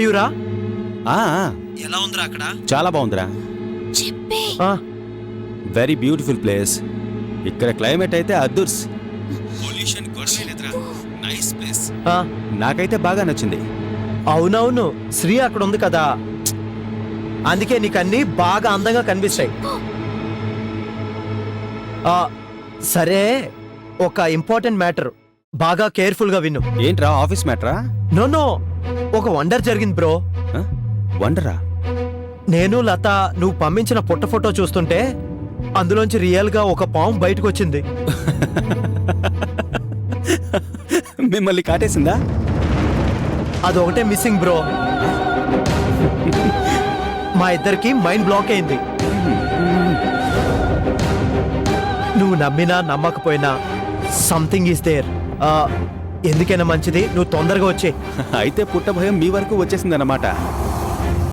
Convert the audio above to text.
మయూరా ఆ, ఎలా ఉందిరా అక్కడ? చాలా బాగుందిరా. Very beautiful place. ఇక్కడ క్లైమేట్ అయితే అదుర్స్. పొల్యూషన్ గొడవే లేదురా. Nice place. నాకైతే బాగా నచ్చింది. అవునవును, శ్రీ అక్కడ ఉంది కదా, అందుకే నీకు అన్ని బాగా అందంగా కనిపిస్తాయి. సరే, ఒక ఇంపార్టెంట్ మ్యాటర్, బాగా కేర్ఫుల్ గా విను. ఏంట్రా, ఆఫీస్ మ్యాటరా? నో, ఒక వండర్ జరిగింది బ్రో. వండరా? నేను లత నువ్వు పంపించిన పుట్ట ఫోటో చూస్తుంటే అందులోంచి రియల్ గా ఒక పాము బయటకు వచ్చింది. మిమ్మల్ని కాటేసిందా? అదొకటే మిస్సింగ్ బ్రో. మా ఇద్దరికి మైండ్ బ్లాక్ అయింది. నువ్వు నమ్మినా నమ్మకపోయినా సంథింగ్ ఈస్ దేర్. ఎందుకైనా మంచిది నువ్వు తొందరగా వచ్చే. అయితే పుట్ట భయం మీ వరకు వచ్చేసిందన్నమాట.